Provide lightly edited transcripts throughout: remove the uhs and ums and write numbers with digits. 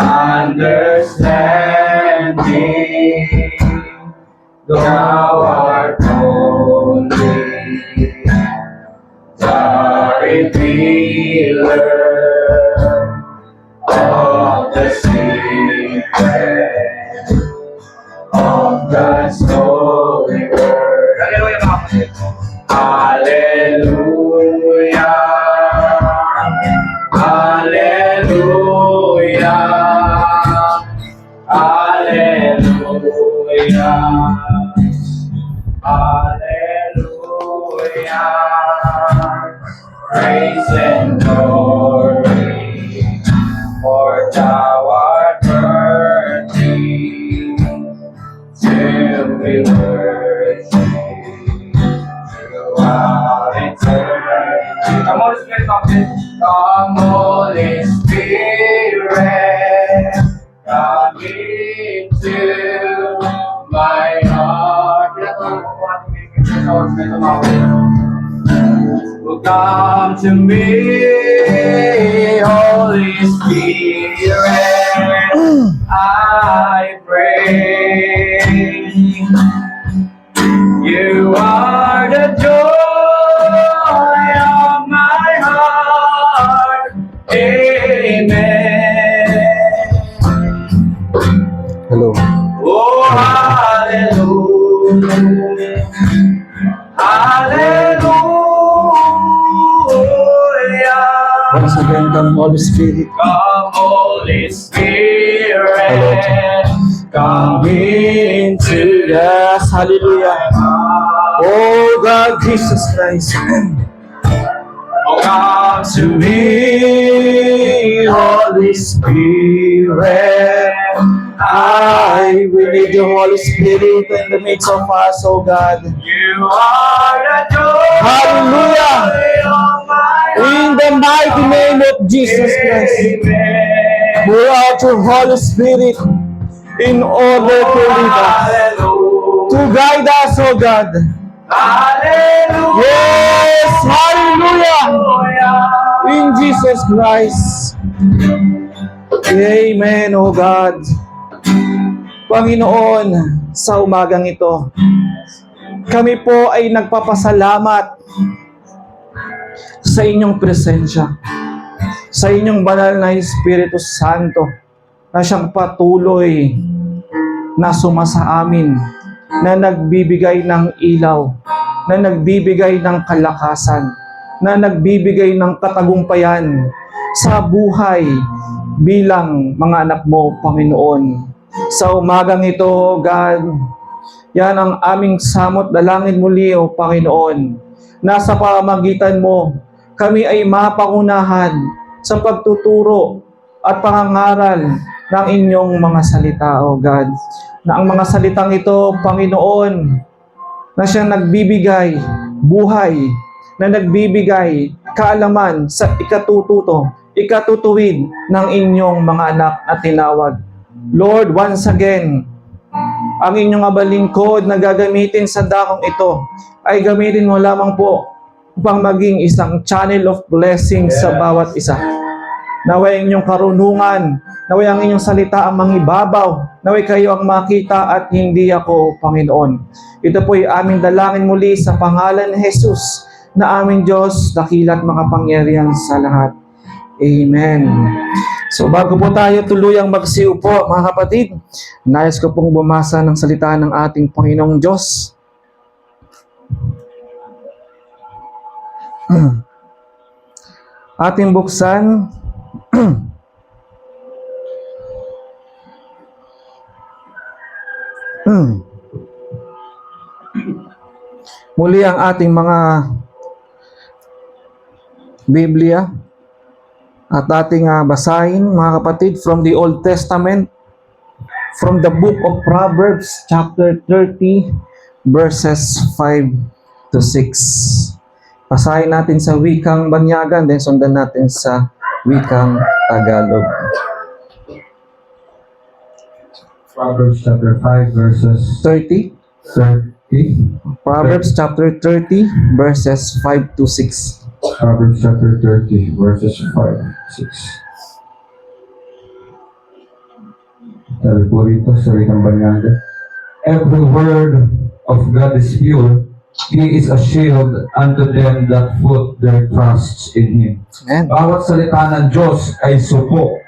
understanding. Thou art only the revealer of the secret of God's holy word. Hallelujah, hallelujah, hallelujah, hallelujah. Praise and glory, for thou art worthy to be worshipped throughout eternity. Come on, Spirit of it. Come, Holy Spirit, come into my heart. Come to me, Holy Spirit, I pray. You are the joy of my heart. Amen. Hello. Oh, hallelujah. Hallelujah. Once again, come Holy Spirit. Come, Holy Spirit. Come into Yes, hallelujah. Oh God, Jesus Christ. Oh, come to me, Holy Spirit. I will need the Holy Spirit in the midst of us, oh God. You are the joy Hallelujah. of my In the mighty name of Jesus Christ. Amen. Pour out your Holy Spirit in order to lead us, to guide us, oh God. Hallelujah. Yes, hallelujah. In Jesus Christ. Amen, oh God. Panginoon, sa umagang ito, kami po ay nagpapasalamat sa inyong presensya, sa inyong banal na Espiritu Santo, na siyang patuloy na sumasa amin, na nagbibigay ng ilaw, na nagbibigay ng kalakasan, na nagbibigay ng katagumpayan sa buhay bilang mga anak mo, Panginoon. Sa umagang ito, God, yan ang aming samot dalangin muli, O Panginoon. Nasa pamamagitan mo, kami ay mapangunahan sa pagtuturo at pangangaral ng inyong mga salita, O God. Na ang mga salitang ito, Panginoon, na siyang nagbibigay buhay, na nagbibigay kaalaman sa ikatutuwid ng inyong mga anak na tinawag. Lord, once again, ang inyong abalingkod na gagamitin sa dakong ito ay gamitin mo lamang po upang maging isang channel of blessing sa bawat isa. Naway inyong karunungan, naway ang inyong salita ang mangibabaw, naway kayo ang makita at hindi ako, Panginoon. Ito po'y aming dalangin muli sa pangalan ni Jesus na aming Diyos, dakila't makapangyarihan sa lahat. Amen. So bago po tayo tuluyang magsiupo, mga kapatid, nais ko pong bumasa ng salita ng ating Panginoong Diyos. Ating buksan muli ang ating mga Biblia at ating basahin, mga kapatid, from the Old Testament, from the book of Proverbs, chapter 30, verses 5 to 6. Basahin natin sa wikang Banyagan, then sundan natin sa wikang Tagalog. Proverbs chapter 5 verses 30. 30. Proverbs chapter 30, verses 5 to 6. Proverbs chapter 30 verses 5 6. Sabi po rito sa Wikang Banyanga, every word of God is pure. He is a shield unto them that put their trusts in Him. Amen. Bawat salita ng Diyos ay supo.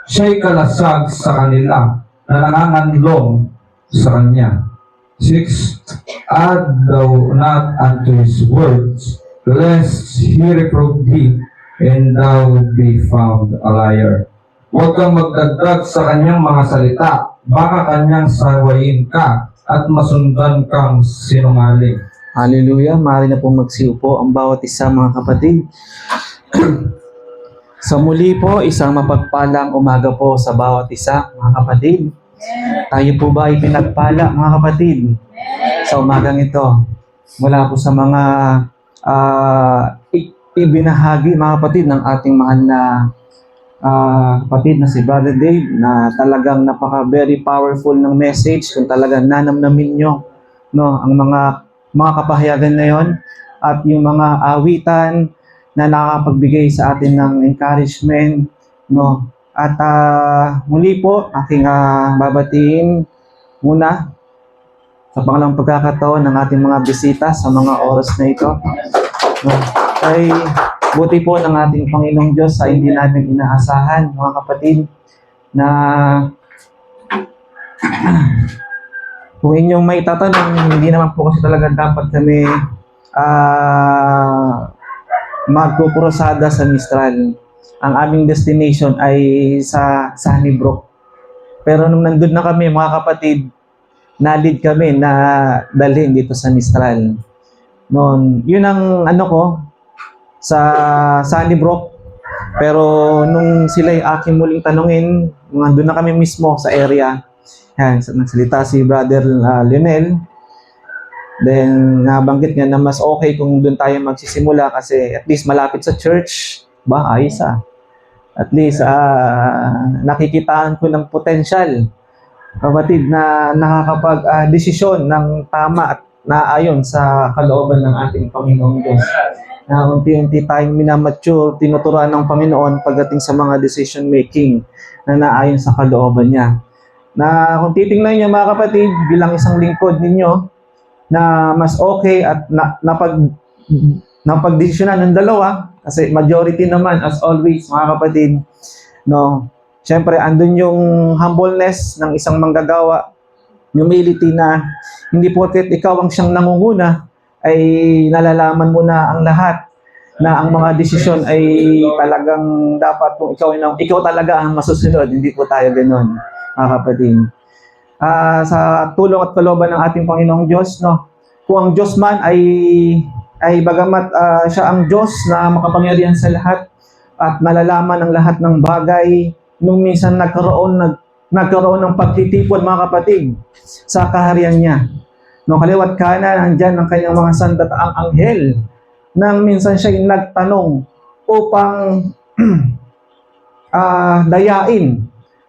Siya'y kalasag sa kanila na nanganganlong sa Kanya. 6. Add thou not unto His words, lest He reprove thee, and thou be found a liar. Huwag kang magdagdag sa Kanyang mga salita, baka Kanyang sawayin ka at masundan kang sinungaling. Hallelujah. Maaari na pong magsiupo ang bawat isa, mga kapatid. Sa muli po, isang mapagpalang umaga po sa bawat isa, mga kapatid. Tayo po ba ay pinagpala, mga kapatid, sa umagang ito? Mula po sa mga ibinahagi, mga kapatid, ng ating mahal na kapatid na si Brother Dave, na talagang very powerful ng message kung talagang nanamnamin nyo, no, ang mga kapahayagan na yon, at yung mga awitan na nakakapagbigay sa atin ng encouragement, no. At muli po aking babatiin muna sa pangalawang pagkakataon ng ating mga bisita sa mga oras na ito, no. Ay buti po ng ating Panginoong Diyos sa hindi natin inaasahan, mga kapatid, na kung inyong may tatanong, hindi naman po kasi talaga dapat kami magkukurosada sa Mistral. Ang aming destination ay sa Honeybrook. Pero nung nandun na kami, mga kapatid, na-lead kami na dalhin dito sa Mistral. Noon, yun ang sa Honeybrook. Pero nung sila yung aking muling tanungin, nandun na kami mismo sa area. Yan, nagsalita si Brother Lionel. Then, nabanggit niya na mas okay kung doon tayo magsisimula kasi at least malapit sa church. Ayos At least, nakikitaan ko ng potential, kapatid, na nakakapag-desisyon ng tama at naayon sa kalooban ng ating Panginoong Diyos. Na unti-unti tayong minamature, tinuturuan ng Panginoon pagdating sa mga decision making na naayon sa kalooban niya. Na kung titingnan niyo, mga kapatid, bilang isang lingkod ninyo, na mas okay at napagdesisyonan ng dalawa, kasi majority naman, as always, mga kapatid, no, syempre, andun yung humbleness ng isang manggagawa, humility na hindi porket ikaw ang siyang nangunguna, ay nalalaman mo na ang lahat, na ang mga desisyon ay talagang dapat kung ikaw talaga ang masusunod. Hindi po tayo ganoon, mga kapatid. Sa tulong at kalooban ng ating Panginoong Diyos, no, kung ang Diyos man ay bagamat siya ang Diyos na makapangyarihan sa lahat at nalalaman ang lahat ng bagay, nung minsan nagkaroon ng pagtitipon, mga kapatid, sa kaharian niya. No, kaliwat kanan, nandyan ang kanyang mga sandataang anghel nang minsan siya nagtanong upang dayain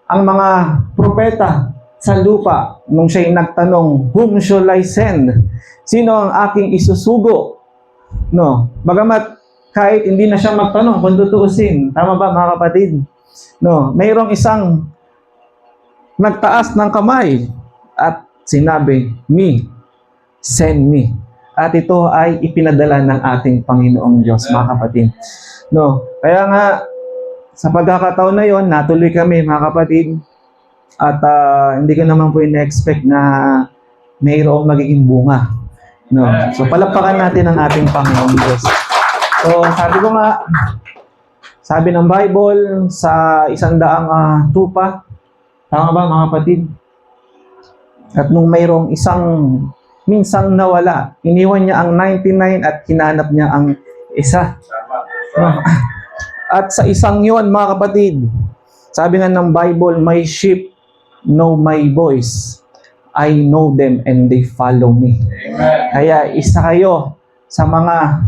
ang mga propeta sa lupa. Nung siya nagtanong, whom shall I send? Sino ang aking isusugo? No, bagamat kahit hindi na siya magtanong kung tutuusin, tama ba, mga kapatid? No, mayroong isang nagtaas ng kamay at sinabi, me, send me. At ito ay ipinadala ng ating Panginoong Diyos, mga kapatid. No, kaya nga sa pagkakataon na yon, natuloy kami, mga kapatid. At hindi ko naman po in-expect na mayroong magiging bunga. No. So palakpakan natin ang ating Panginoong Diyos. So sabi ko nga, sabi ng Bible sa 100 tupa, tama ba, mga kapatid? At nung mayroong isang minsang nawala, iniwan niya ang 99 at hinanap niya ang isa. No. At sa isang yon, mga kapatid, sabi nga ng Bible, my sheep know my voice. I know them and they follow me. Amen. Kaya isa kayo sa mga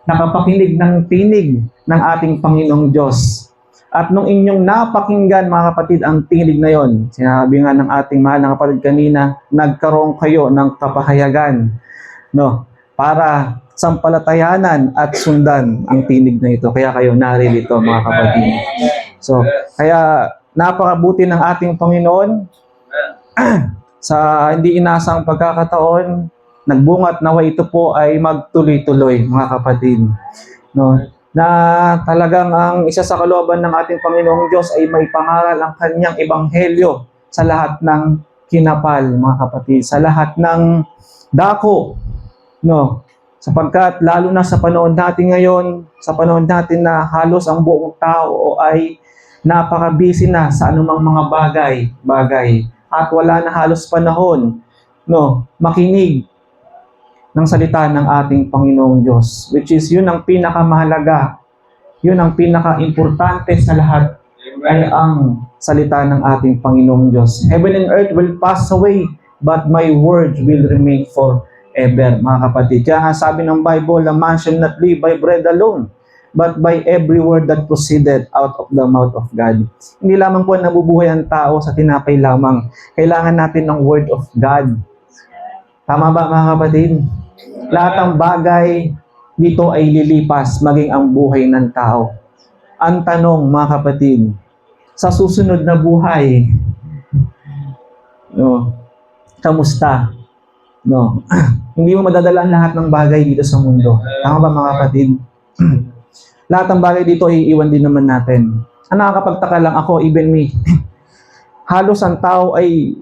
nakapakinig ng tinig ng ating Panginoong Diyos. At nung inyong napakinggan, mga kapatid, ang tinig na yon, sinabi nga ng ating mahal na kapatid kanina, nagkaroon kayo ng kapahayagan, no, para sampalatayanan at sundan ang tinig na ito. Kaya kayo naririto, mga kapatid. So, kaya napakabuti ng ating Panginoon sa hindi inasang pagkakataon, nagbunga at nawa ito po ay magtuloy-tuloy, mga kapatid. No? Na talagang ang isa sa kalooban ng ating Panginoong Diyos ay may pangaral ang kanyang ebanghelyo sa lahat ng kinapal, mga kapatid, sa lahat ng dako. No? Sapagkat lalo na sa panahon natin ngayon, sa panahon natin na halos ang buong tao ay napaka-busy na sa anumang mga bagay at wala na halos panahon makinig ng salita ng ating Panginoong Diyos, which is yun ang pinakamahalaga, yun ang pinaka-importante sa lahat ay ang salita ng ating Panginoong Diyos. Heaven and earth will pass away, but my words will remain forever, mga kapatid. Kaya nga sabi ng Bible, a man shall not live by bread alone, but by every word that proceeded out of the mouth of God. Hindi lamang po nabubuhay ang tao sa tinapay lamang. Kailangan natin ng word of God. Tama ba, mga kapatid? Lahat ng bagay dito ay lilipas, maging ang buhay ng tao. Ang tanong, mga kapatid, sa susunod na buhay, kamusta? Hindi mo madadala ang lahat ng bagay dito sa mundo. Tama ba, mga kapatid? Lahat ng bagay dito ay iiwan din naman natin. Ang nakakapagtaka lang ako, even me, halos ang tao ay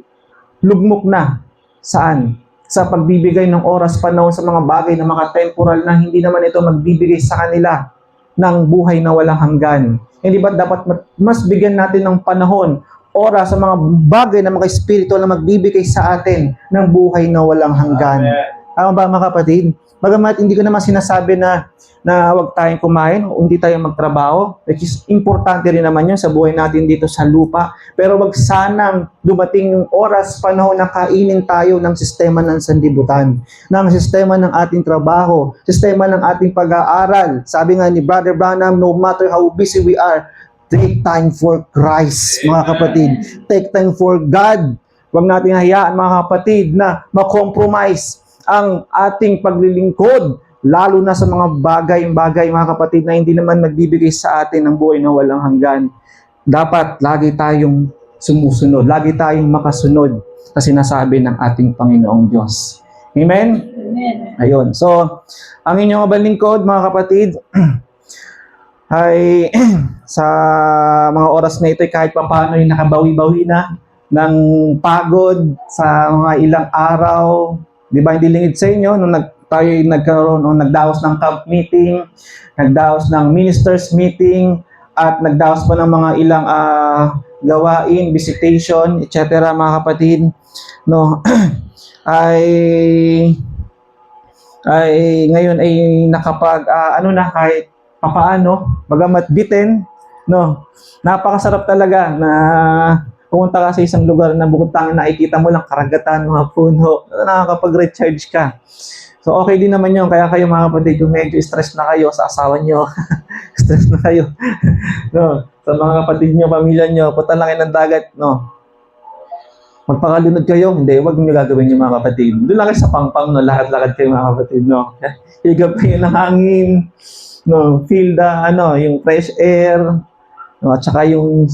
lugmok na. Saan? Sa pagbibigay ng oras, panahon sa mga bagay na mga temporal na hindi naman ito magbibigay sa kanila ng buhay na walang hanggan. Hindi ba dapat mas bigyan natin ng panahon, oras sa mga bagay na mga spiritual na magbibigay sa atin ng buhay na walang hanggan? Tama ba, mga kapatid? Bagamat hindi ko naman sinasabi na huwag tayong kumain o hindi tayo magtrabaho, which is importante rin naman yun sa buhay natin dito sa lupa. Pero wag sanang dumating yung oras, panahon na kainin tayo ng sistema ng sanlibutan, ng sistema ng ating trabaho, sistema ng ating pag-aaral. Sabi nga ni Brother Branham, no matter how busy we are, take time for Christ, mga kapatid. Take time for God. Huwag natin hayaan, mga kapatid, na ma-compromise ang ating paglilingkod, lalo na sa mga bagay-bagay, mga kapatid, na hindi naman nagbibigay sa atin ng buhay na walang hanggan. Dapat lagi tayong sumusunod, lagi tayong makasunod sa sinasabi ng ating Panginoong Diyos. Amen? Amen. Ayun. So, ang inyong lingkod, mga kapatid, ay sa mga oras na ito, kahit papaano ay nakabawi-bawi na ng pagod sa mga ilang araw. Di ba, hindi lingid sa inyo nung tayo nagkaroon o nagdaos ng camp meeting, nagdaos ng ministers meeting, at nagdaos pa ng mga ilang gawain, visitation, etc., mga kapatid, ay ngayon ay nakapag kahit papaano, bagamat bitin, napakasarap talaga na pumunta ka sa isang lugar na bukod tanging nakikita mo lang karagatan, mga puno, nakakapag-recharge ka. So, okay din naman yun. Kaya kayo, mga kapatid, kung medyo stress na kayo sa asawa nyo, stress na kayo, sa mga kapatid nyo, pamilya nyo, punta lang kayo ng dagat, magpakalunod kayo, hindi, wag nyo gagawin yung mga kapatid. Doon lang kayo sa pangpang, lahat-lakad kayo, mga kapatid, higap kayo ng hangin, feel the, yung fresh air, at saka yung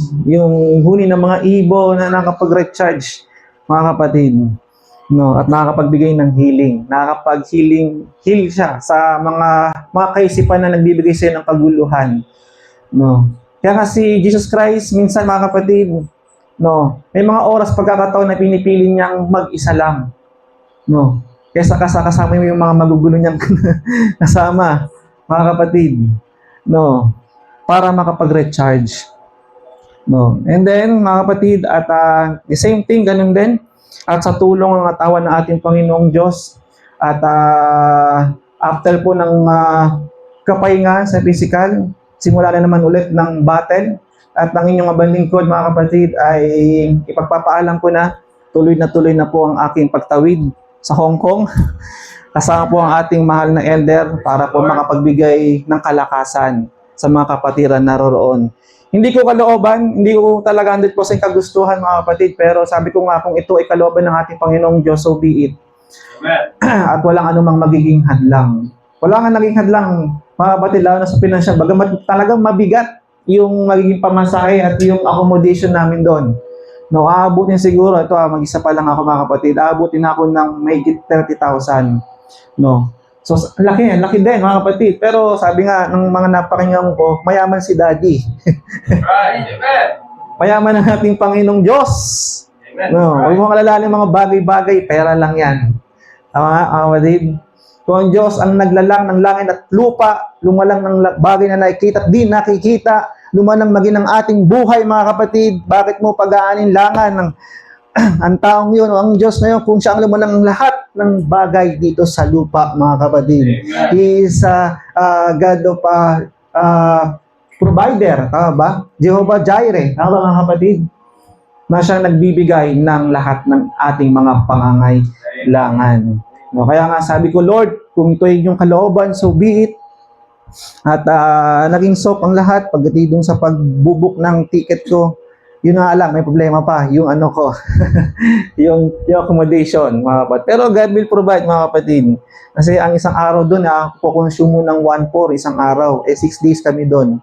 huni ng mga ibon na nakapag-recharge, mga kapatid. At nakakapagbigay ng healing. Heal siya sa mga kaisipan na nagbibigay sa'yo ng kaguluhan. Kaya kasi Jesus Christ, minsan, mga kapatid, may mga oras pagkakataon na pinipili niyang mag-isa lang. Kaysa kasama mo yung mga magugulo niyang kasama, mga kapatid. Para makapag-recharge. And then, mga kapatid, at the same thing, ganun din, at sa tulong ng atawan ng ating Panginoong Diyos, at after po ng kapahinga sa physical, simula na naman ulit ng battle, at ang inyong lingkod, mga kapatid, ay ipagpapaalam ko na tuloy na po ang aking pagtawid sa Hong Kong. Kasama po ang ating mahal na elder para po makapagbigay ng kalakasan sa mga kapatiran naroroon. Hindi ko kalooban, hindi ko talaga 100% kagustuhan, mga kapatid, pero sabi ko nga, kung ito ay kalooban ng ating Panginoong Diyos, so be it. Amen. At walang anumang magiging hadlang. Wala nga naging hadlang, mga kapatid, lalo na sa pinansyal. Bagamat talagang mabigat yung magiging pamasahe at yung accommodation namin doon. No, aabutin siguro, ito mag-isa pa lang ako mga kapatid, aabutin ako ng mahigit 30,000. No. So, laki din mga kapatid. Pero sabi nga ng mga napakinggan ko, mayaman si Daddy. Right. Amen. Mayaman ang ating Panginoong Diyos. Amen. No, huwag mong alalahanin mga bagay-bagay, pera lang yan. Tama nga, kapatid? Kung ang Diyos ang naglalang ng langit at lupa, lumalang ng bagay na nakikita at di nakikita, lumalang maging ang ating buhay mga kapatid, bakit mo pag-aaninlangan ng ang taong yun o ang Diyos na yun kung siya ang lumalang ng lahat ng bagay dito sa lupa mga kapatid. Amen. He is God of provider, tama ba? Jehovah Jireh, tama ba mga kapatid? Na siyang nagbibigay ng lahat ng ating mga pangangailangan. No, kaya nga sabi ko, Lord, kung ito ay inyong kalooban, so be it. At naging soap ang lahat pagdating sa pagbubuk ng ticket ko. Yun nga lang, may problema pa, yung ano ko, yung accommodation, mga kapatid. Pero God will provide, mga kapatid. Kasi ang isang araw doon, kukonsume mo ng 1/4 isang araw. 6 days kami doon.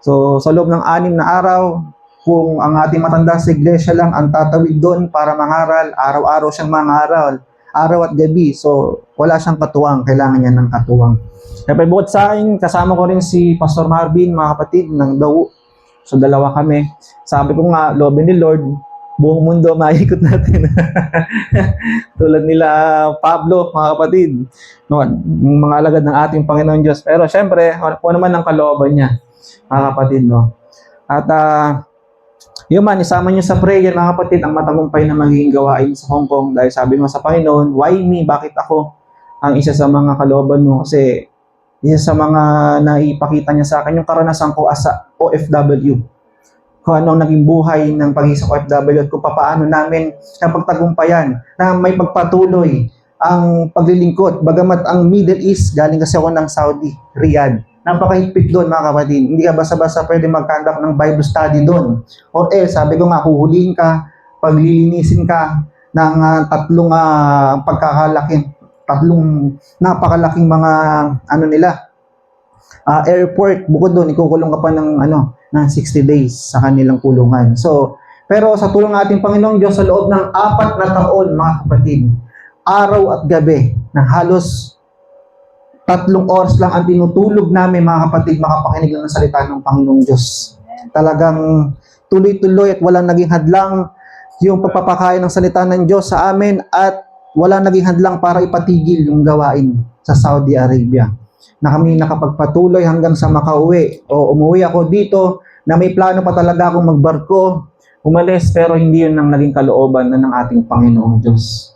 So, sa loob ng 6 na araw, kung ang ating matanda sa iglesia lang ang tatawid doon para mangaral, araw-araw siyang mangaral, araw at gabi. So, wala siyang katuwang. Kailangan niya ng katuwang. Kaya bukod sa akin, kasama ko rin si Pastor Marvin, mga kapatid, ng Dawu. So, dalawa kami. Sabi ko nga, loobin ni Lord, buong mundo maikot natin. Tulad nila Pablo, mga kapatid. No, yung mga alagad ng ating Panginoon Diyos. Pero syempre, kung naman ang kalooban niya, mga kapatid, no? At, yun man, isama niyo sa prayer, mga kapatid, ang matagumpay na magiging gawain sa Hong Kong. Dahil sabi mo sa Panginoon, why me? Bakit ako? Ang isa sa mga kalooban mo. Kasi, isa sa mga naipakita niya sa akin, yung karanasan ko as a OFW. Kung ano ang naging buhay ng pag-isa OFW at kung paano namin napagtagumpayan na may pagpatuloy ang paglilingkod. Bagamat ang Middle East, galing kasi ako ng Saudi, Riyadh. Napakahigpit doon mga kapatid. Hindi ka basta-basta pwede mag-conduct ng Bible study doon. Or sabi ko nga, huhulihin ka, paglilinisin ka ng tatlong napakalaking mga airport. Bukod doon, ikukulong ka pa ng 60 days sa kanilang kulungan. So, pero sa tulong ng ating Panginoong Diyos, sa loob ng 4 na taon mga kapatid, araw at gabi, na halos 3 oras lang ang tinutulog namin mga kapatid, makapakinig lang ng salita ng Panginoong Diyos. Talagang tuloy-tuloy at walang naging hadlang yung pagpapakain ng salita ng Diyos sa amin at walang naging hadlang para ipatigil yung gawain sa Saudi Arabia. Na kami nakapagpatuloy hanggang sa makauwi o umuwi ako dito na may plano pa talaga akong magbarko, umalis, pero hindi yun ang naging kalooban na ng ating Panginoong Diyos.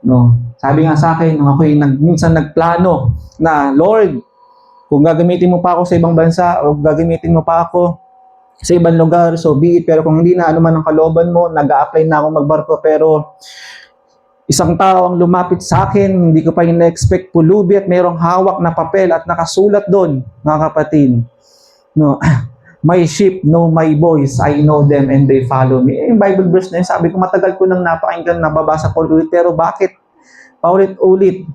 No. Sabi nga sa akin, nung ako'y minsan nagplano na, Lord, kung gagamitin mo pa ako sa ibang bansa o gagamitin mo pa ako sa ibang lugar, so be it. Pero kung hindi na, ano man ang kalooban mo, nag-a-apply na akong magbarko, pero isang tao ang lumapit sa akin, hindi ko pa ina-expect, pulubi at mayroong hawak na papel at nakasulat doon, mga kapatid. No. My sheep know my voice, I know them and they follow me. Yung Bible verse na yun, sabi ko matagal ko nang napakinggan, nababasa ko ulit, pero bakit paulit-ulit?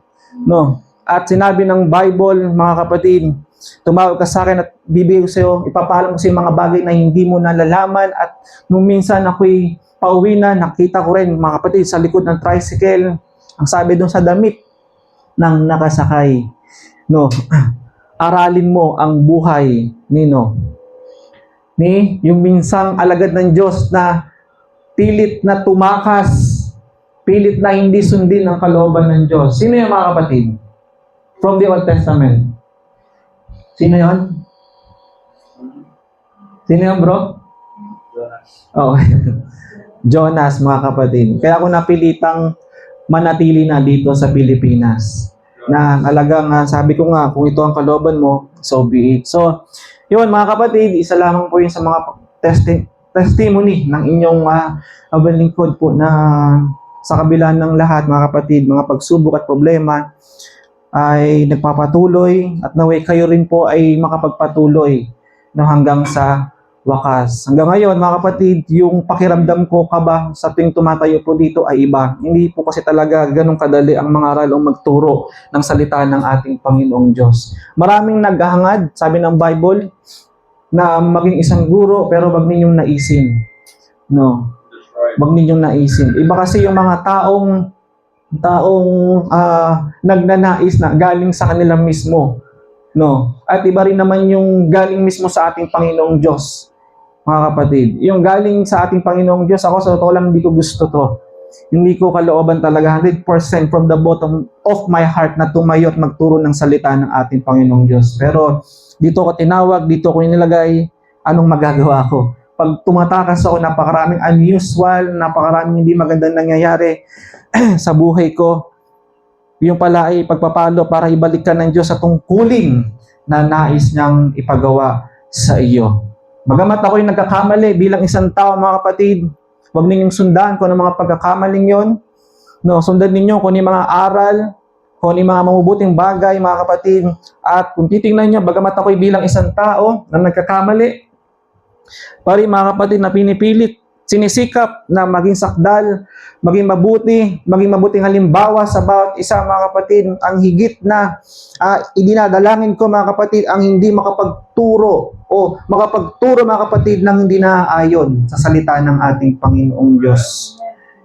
No. At sinabi ng Bible, mga kapatid, tumawag ka sa akin at bibigay ko sa iyo, ipapalam ko sa iyo mga bagay na hindi mo nalalaman. At nung minsan ako'y pauwi na, nakita ko rin, mga kapatid, sa likod ng tricycle, ang sabi doon sa damit ng nakasakay, no, aralin mo ang buhay ni yung minsang alagad ng Diyos na pilit na tumakas, pilit na hindi sundin ang kalooban ng Diyos. Sino yung mga kapatid? From the Old Testament. Sino yon? Sino yon, bro? Oh. Jonas, mga kapatid. Kaya ako napilitang manatili na dito sa Pilipinas. Na talagang sabi ko nga, kung ito ang kalooban mo, so be it. So, yun mga kapatid, isa lamang po yun sa mga testimony ng inyong lingkod po na sa kabila ng lahat, mga kapatid, mga pagsubok at problema, ay nagpapatuloy at naway kayo rin po ay makapagpatuloy hanggang sa wakas. Hanggang ngayon, mga kapatid, yung pakiramdam ko kaba sa tuwing tumatayo po dito ay iba. Hindi po kasi talaga ganun kadali ang mangaral o magturo ng salita ng ating Panginoong Diyos. Maraming naghahangad, sabi ng Bible, na maging isang guro pero wag ninyong naisin. No. Huwag ninyong naisin. Iba kasi yung mga taong nagnanais na galing sa kanila mismo. No? At iba rin naman yung galing mismo sa ating Panginoong Diyos, mga kapatid. Yung galing sa ating Panginoong Diyos, ako sa totoo lang hindi ko gusto to. Hindi ko kalooban talaga 100% from the bottom of my heart na tumayo at magturo ng salita ng ating Panginoong Diyos. Pero dito ko tinawag, dito ko inilagay, anong magagawa ko? Pag tumatakas ako, napakaraming unusual, napakaraming hindi magandang nangyayari sa buhay ko. Yung pala ay pagpapalo para ibalik ka ng Diyos sa tungkulin na nais niyang ipagawa sa iyo. Bagamat ako'y nagkakamali bilang isang tao, mga kapatid, huwag ninyong sundan kung ano mga pagkakamaling yon. No, sundan ninyo kung ano yung mga aral, kung ano yung mga mabubuting bagay, mga kapatid. At kung titingnan nyo, bagamat ako'y bilang isang tao na nagkakamali, pari mga kapatid na pinipilit, sinisikap na maging sakdal, maging mabuting halimbawa sa bawat isa, mga kapatid. Ang higit na idinadalangin ko, mga kapatid, ang hindi makapagturo mga kapatid ng hindi naaayon sa salita ng ating Panginoong Diyos.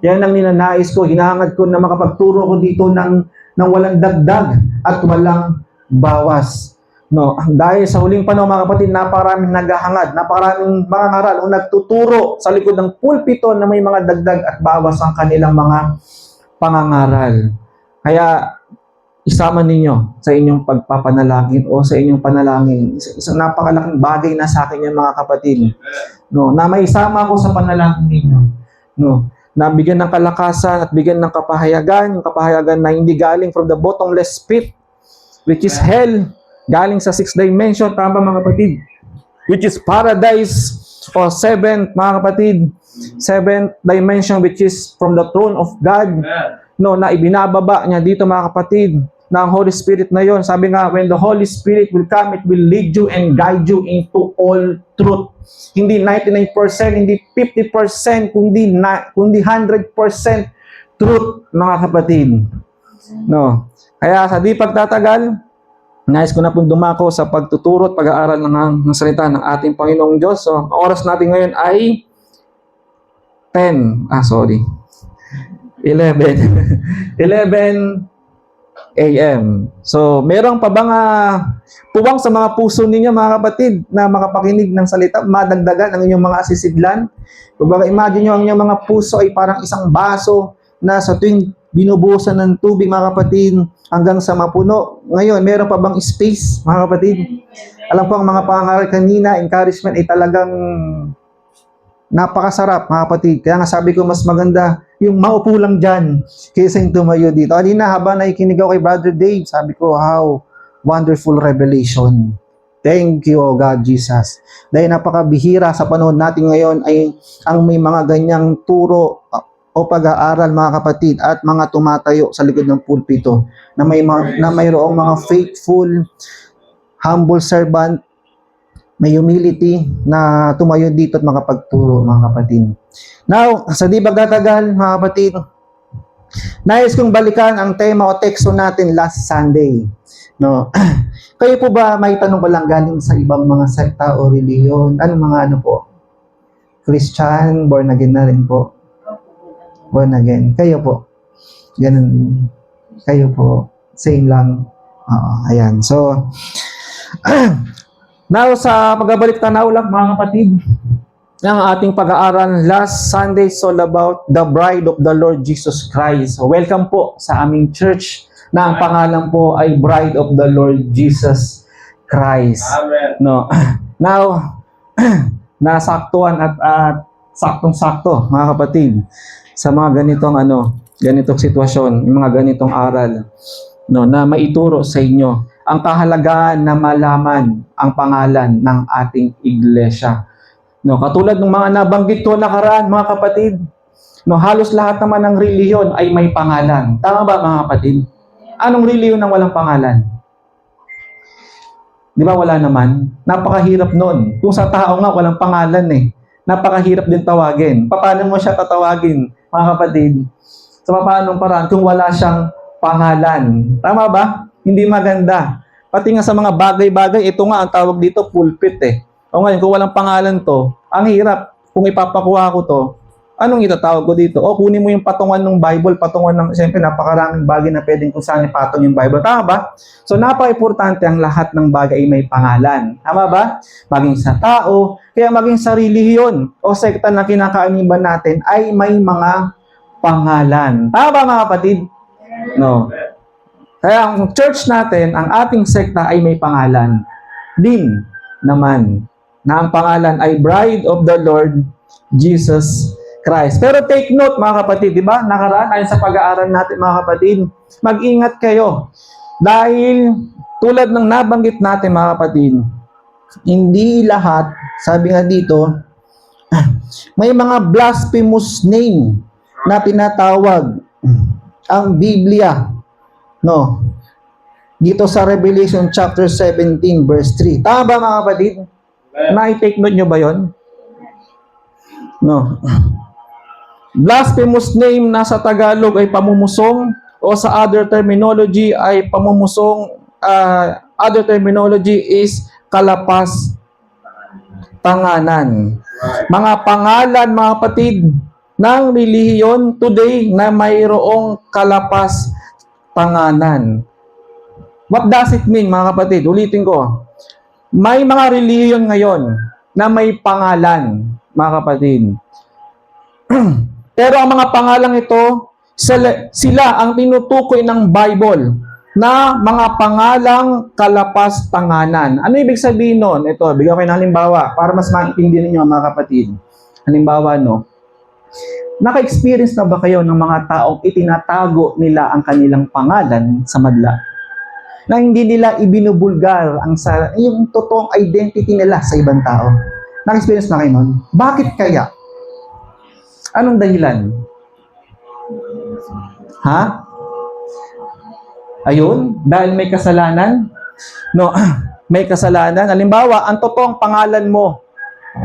Yan ang ninanais ko, hinahangad ko na makapagturo ko dito ng walang dagdag at walang bawas. No, dahil sa huling panahon, mga kapatid, napakaraming naghahangad, napakaraming mga ngaral o nagtuturo sa likod ng pulpito na may mga dagdag at bawas ang kanilang mga pangangaral. Kaya isama ninyo sa inyong pagpapanalangin o sa inyong panalangin. Isang napakalaking bagay na sa akin yan, mga kapatid. No, na may isama ko sa panalangin ninyo. No, na bigyan ng kalakasan at bigyan ng kapahayagan, yung kapahayagan na hindi galing from the bottomless pit, which is hell, galing sa 6th dimension, tama mga kapatid, which is paradise, o 7th, mga kapatid, 7th dimension, which is from the throne of God, no, na ibinababa niya dito, mga kapatid, na ang Holy Spirit na yon. Sabi nga, when the Holy Spirit will come, it will lead you and guide you into all truth. Hindi 99%, hindi 50%, kundi 100% truth, mga kapatid. No. Kaya sa di pagtatagal, nais ko na pong dumako sa pagtuturo at pag-aaral ng salita ng ating Panginoong Diyos. So, ang oras natin ngayon ay 11 a.m. So, merong pa bang puwang sa mga puso ninyo, mga kapatid, na makapakinig ng salita, madagdagan ang inyong mga asisidlan? Kumbaga, imagine nyo ang inyong mga puso ay parang isang baso na sa tuwing binubuhusan ng tubig, mga kapatid, hanggang sa mapuno. Ngayon, meron pa bang space, mga kapatid? Alam ko ang mga pangaral kanina, encouragement ay talagang napakasarap, mga kapatid. Kaya nga sabi ko, mas maganda yung maupo lang dyan kaysa yung tumayo dito. Kanina, habang nakikinig ako kay Brother Dave, sabi ko, how wonderful revelation. Thank you, oh God, Jesus. Dahil napakabihira sa panahon natin ngayon ay ang may mga ganyang turo o pag-aaral, mga kapatid, at mga tumatayo sa likod ng pulpito na mayroong mga faithful, humble servant, may humility na tumayo dito at makapagturo, mga kapatid. Now, sa di pagtatagal, mga kapatid, nais kong balikan ang tema o teksto natin last Sunday. No? Kayo po ba, may tanong ko lang, galing sa ibang mga sekta o reliyon? Anong mga po? Christian, born again na rin po? Born again. Kayo po. Ganun. Kayo po. Same lang. Ayan. So, now, sa pagbabalik tanaw lang, mga kapatid, ng ating pag-aaral last Sunday is all about the bride of the Lord Jesus Christ. So, welcome po sa aming church na ang pangalan po ay Bride of the Lord Jesus Christ. Amen. No. Now, nasaktuan at saktong-sakto, mga kapatid, sa mga ganitong sitwasyon, yung mga ganitong aral, no, na maituro sa inyo ang kahalagahan na malaman ang pangalan ng ating iglesia. No, katulad ng mga nabanggit ko nakaraan, mga kapatid, no, halos lahat naman ng reliyon ay may pangalan. Tama ba, mga kapatid? Anong reliyon ang walang pangalan? Di ba wala naman? Napakahirap nun. Kung sa tao nga walang pangalan napakahirap din tawagin. Paano mo siya tatawagin, mga kapatid? Sa paanong paraan kung wala siyang pangalan? Tama ba? Hindi maganda. Pati nga sa mga bagay-bagay, ito nga ang tawag dito, pulpit O ngayon, kung walang pangalan to, ang hirap. Kung ipapakuha ko to, Anong itatawag ko dito? O kunin mo yung patungan ng Bible, patungan ng, siyempre napakaraming bagay na pwedeng kung saan ipatong yung Bible. Tama ba? So napaka-importante ang lahat ng bagay ay may pangalan. Tama ba? Maging sa tao, kaya maging sa relihiyon o sekta na kinakaaniban natin ay may mga pangalan. Tama ba mga kapatid? No. Kaya ang church natin, ang ating sekta ay may pangalan din naman. Na ang pangalan ay Bride of the Lord Jesus Christ. Pero take note mga kapatid, di ba? Nakaraan tayo sa pag-aaral natin mga kapatid. Mag-ingat kayo. Dahil tulad ng nabanggit natin mga kapatid, hindi lahat, sabi nga dito, may mga blasphemous name na tinatawag ang Biblia. No. Dito sa Revelation chapter 17 verse 3. Tama ba mga kapatid? Na-take note nyo ba yon? No. Blasphemous name na sa Tagalog ay pamumusong o sa other terminology ay pamumusong, other terminology is kalapas tanganan. Mga pangalan mga kapatid ng relihiyon today na mayroong kalapas tanganan. What does it mean mga kapatid? Ulitin ko. May mga relihiyon ngayon na may pangalan, mga kapatid. Pero ang mga pangalang ito, sila ang tinutukoy ng Bible na mga pangalang kalapas tanganan. Ano ibig sabihin nun? Ito, bigyan ko kayo ng halimbawa para mas maintindihan ninyo mga kapatid. Halimbawa, no? Naka-experience na ba kayo ng mga taong itinatago nila ang kanilang pangalan sa madla? Na hindi nila ibinubulgar yung totoong identity nila sa ibang tao. Naka-experience na kayo nun? Bakit kaya? Anong dahilan? Ha? Ayun, dahil may kasalanan? No, may kasalanan. Halimbawa, ang totoong pangalan mo,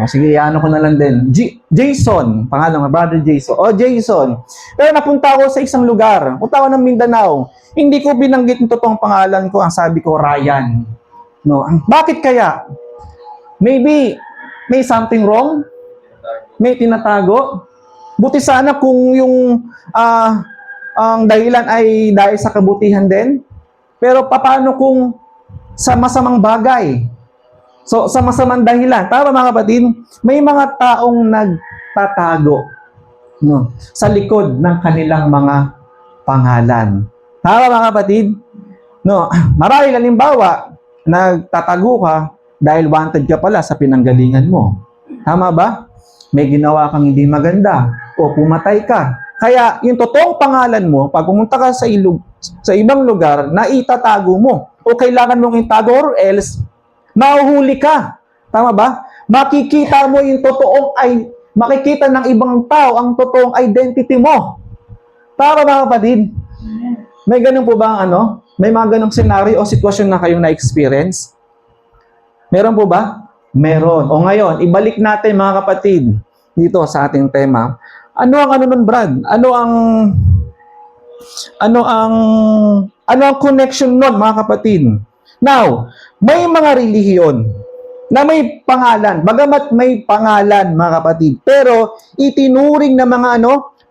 sige, ano ko na lang din. Jason, pangalan mo, brother Jason. Jason. Pero napunta ako sa isang lugar. Punta ako ng Mindanao. Hindi ko binanggit yung totoong pangalan ko. Ang sabi ko, Ryan. No. Bakit kaya? Maybe, may something wrong? May tinatago? Buti sana kung yung ang dahilan ay dahil sa kabutihan din. Pero paano kung sa masamang bagay? So, sa masamang dahilan. Tama mga kapatid, may mga taong nagtatago, no, sa likod ng kanilang mga pangalan. Tama mga kapatid? No, marahil halimbawa, nagtatago ka dahil wanted ka pala sa pinanggalingan mo. Tama ba? May ginawa kang hindi maganda o pumatay ka. Kaya yung totoong pangalan mo, pag pumunta ka sa ibang lugar, na itatago mo o kailangan mong itago or else mahuhuli ka. Tama ba? Makikita mo yung makikita ng ibang tao ang totoong identity mo. Tama ba kapatid? May ganun po ba may mga ganung scenario o sitwasyon na kayong na-experience? Meron po ba? Meron. O ngayon, ibalik natin mga kapatid dito sa ating tema. Ano ang nun, Brad? Ano ang connection nun, mga kapatid? Now, may mga relihiyon na may pangalan. Bagamat may pangalan, mga kapatid, pero itinuring na mga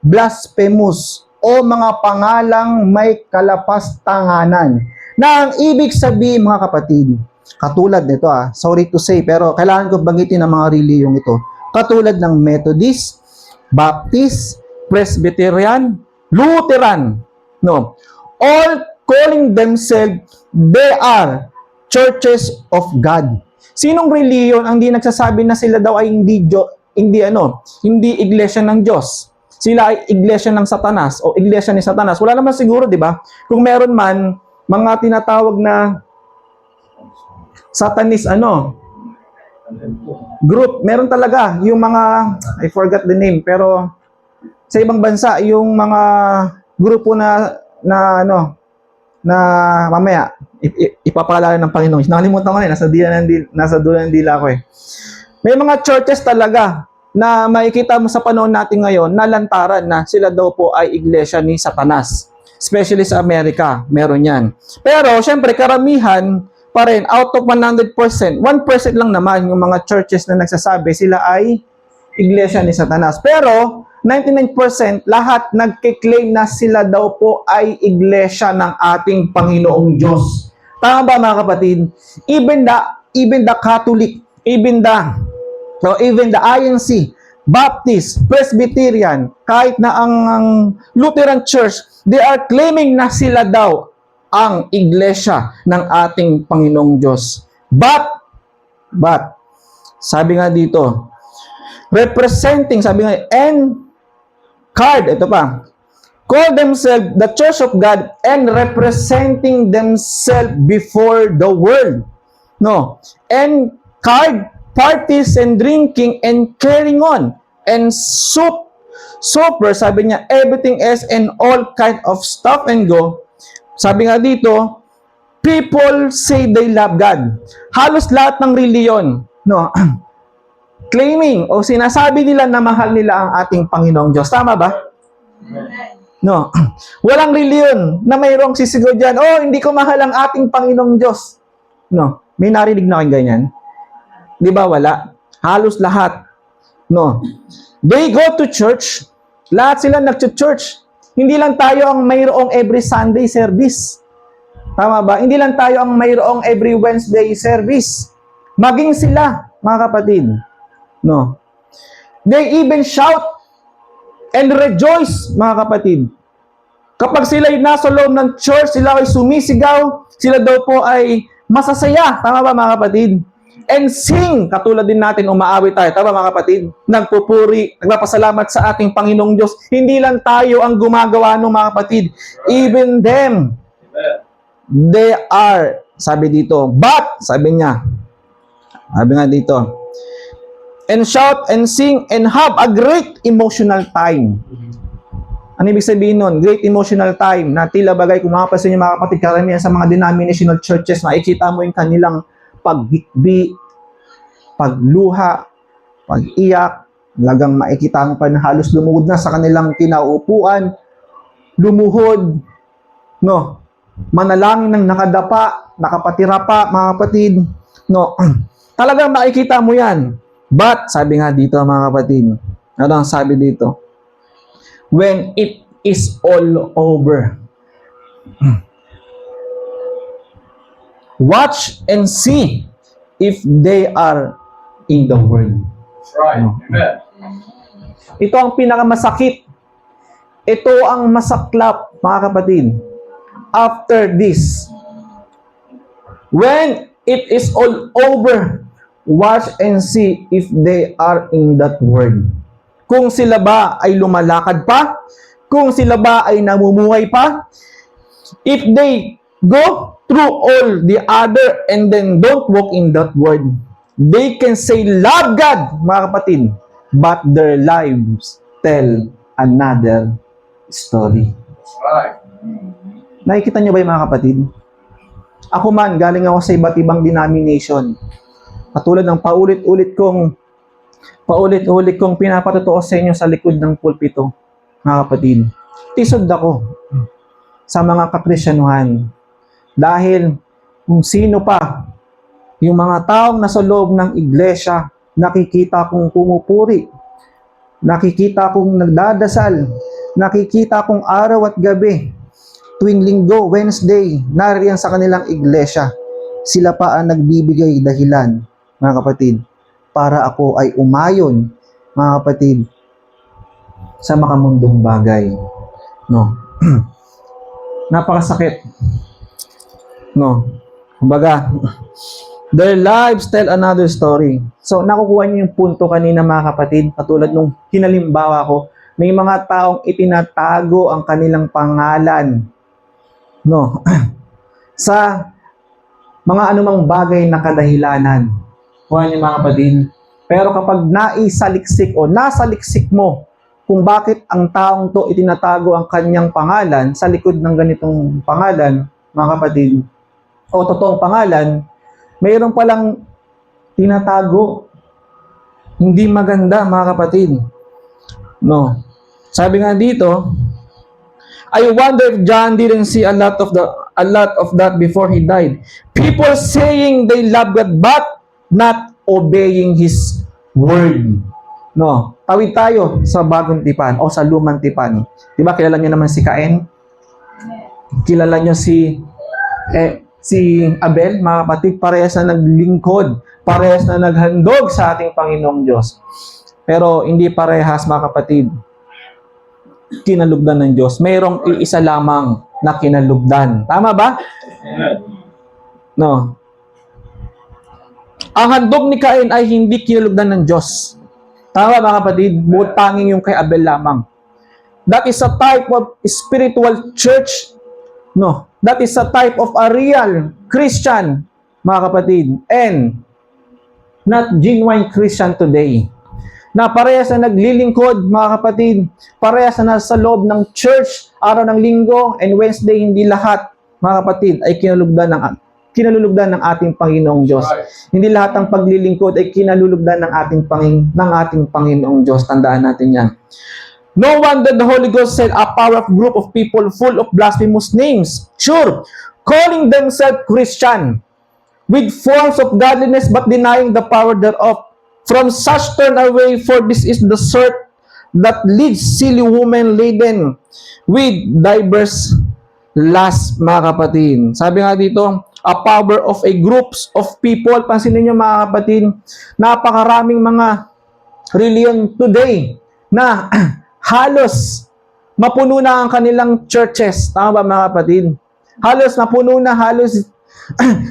blasphemous o mga pangalang may kalapas-tanganan. Na ang ibig sabihin, mga kapatid, katulad nito sorry to say, pero kailangan ko banggitin ang mga relihiyong ito. Katulad ng Methodist, Baptist, Presbyterian, Lutheran, no? All calling themselves, they are churches of God. Sinong reliyon ang di nagsasabi na sila daw ay hindi iglesia ng Diyos? Sila ay iglesia ng Satanas o iglesia ni Satanas. Wala naman siguro, di ba? Kung meron man, mga tinatawag na Satanist group, meron talaga yung mga, I forgot the name, pero sa ibang bansa, yung mga grupo na mamaya ipapaalala ng Panginoon. Nakalimutan ko na nasa dulo ng dila ko eh. May mga churches talaga na makikita mo sa panahon natin ngayon na lantaran na sila daw po ay iglesia ni Satanas. Especially sa Amerika, meron yan. Pero syempre karamihan pa rin, out of 100%, 1% lang naman yung mga churches na nagsasabi sila ay iglesia ni Satanas. Pero, 99% lahat nagkiklaim na sila daw po ay iglesia ng ating Panginoong Diyos. Tama ba mga kapatid? Even the Catholic, even the INC, Baptist, Presbyterian, kahit na ang Lutheran Church, they are claiming na sila daw ang iglesia ng ating Panginoong Diyos. But, sabi nga dito, call themselves the Church of God and representing themselves before the world. No. And card, parties and drinking and carrying on. And super, sabi niya, everything else and all kind of stuff and go. Sabi nga dito, people say they love God. Halos lahat ng reliyon, no, claiming o sinasabi nila na mahal nila ang ating Panginoong Diyos. Tama ba? No. Walang reliyon na mayroong sisigaw dyan, oh, hindi ko mahal ang ating Panginoong Diyos. No. May narinig na kayong ganyan? Di ba wala? Halos lahat. No. They go to church. Lahat sila nag-church. Hindi lang tayo ang mayroong every Sunday service. Tama ba? Hindi lang tayo ang mayroong every Wednesday service. Maging sila, mga kapatid. No. They even shout and rejoice, mga kapatid. Kapag sila ay nasa loob ng church, sila ay sumisigaw, sila daw po ay masasaya. Tama ba, mga kapatid? And sing, katulad din natin, umaawit tayo. Tama, mga kapatid? Nagpupuri, nagpapasalamat sa ating Panginoong Diyos. Hindi lang tayo ang gumagawa ng mga kapatid. Even them, they are, sabi dito, but, sabi nga dito, and shout and sing and have a great emotional time. Ano ibig sabihin nun? Great emotional time na tila bagay, kung makapasin niyo mga kapatid, karamihan sa mga denominational churches, makikita mo yung kanilang paghikbi, pagluha, pag-iyak, lagang makikita mo pa na halos lumuhod na sa kanilang kinauupuan, lumuhod, no, manalangin ng nakadapa, nakapatira pa, mga kapatid, no, talagang makikita mo yan. But, sabi nga dito mga kapatid, ano ang sabi dito? When it is all over, watch and see if they are in the world. That's right. Amen. Ito ang pinakamasakit. Ito ang masaklap, mga kapatid. After this, when it is all over, watch and see if they are in that world. Kung sila ba ay lumalakad pa, kung sila ba ay namumuhay pa, if they go through all the other and then don't walk in that world, they can say, love God, mga kapatid, but their lives tell another story. That's right. Nakikita niyo ba yung mga kapatid? Ako man, galing ako sa iba't ibang denomination. Katulad ng paulit-ulit kong pinapatotoo sa inyo sa likod ng pulpito, mga kapatid. Tisod ako sa mga kakrisyanuhan. Dahil kung sino pa, yung mga taong nasa loob ng iglesia, nakikita kong pumupuri, nakikita kong nagdadasal, nakikita kong araw at gabi, tuwing linggo, Wednesday, nariyan sa kanilang iglesia. Sila pa ang nagbibigay dahilan, mga kapatid, para ako ay umayon, mga kapatid, sa makamundong bagay. No. Napakasakit. No. Kumbaga, their lives tell another story. So, nakukuha niyo yung punto kanina, mga kapatid, katulad nung hinalimbawa ko, may mga taong itinatago ang kanilang pangalan, no, sa mga anumang bagay na kadahilanan. Kuha niyo, mga kapatid. Pero kapag naisaliksik o nasaliksik mo kung bakit ang taong to itinatago ang kanyang pangalan sa likod ng ganitong pangalan, mga kapatid, o totoong pangalan, mayroon palang tinatago. Hindi maganda, mga kapatid. No. Sabi nga dito, I wonder if John didn't see a lot of that before he died. People saying they love God but not obeying His word. No. tawid tayo sa bagong tipan o sa lumang tipan. Di ba, kilala nyo naman si Cain? Kilala nyo si Abel, mga kapatid, parehas na naglingkod, parehas na naghandog sa ating Panginoong Diyos. Pero hindi parehas, mga kapatid, kinalugdan ng Diyos. Mayroong iisa lamang na kinalugdan. Tama ba? No. Ang handog ni Cain ay hindi kinalugdan ng Diyos. Tama ba, kapatid? Buot tanging yung kay Abel lamang. That is a type of spiritual church. No. That is a type of a real Christian, mga kapatid. And not genuine Christian today. Na parehas na naglilingkod, mga kapatid. Parehas na nasa loob ng church, araw ng linggo, and Wednesday, hindi lahat, mga kapatid, ay kinalulugdan ng ating Panginoong Diyos. Hindi lahat ng paglilingkod ay kinalulugdan ng ating Panginoong Diyos. Tandaan natin yan. No wonder the Holy Ghost said a powerful group of people full of blasphemous names. Sure, calling themselves Christian, with forms of godliness but denying the power thereof. From such turn away, for this is the sort that leads silly women laden with diverse lusts, mga kapatid. Sabi nga dito, a power of a groups of people. Pansinin nyo, mga kapatid, napakaraming mga religion today na halos mapuno na ang kanilang churches. Tama ba, mga kapatid? Halos napuno na, halos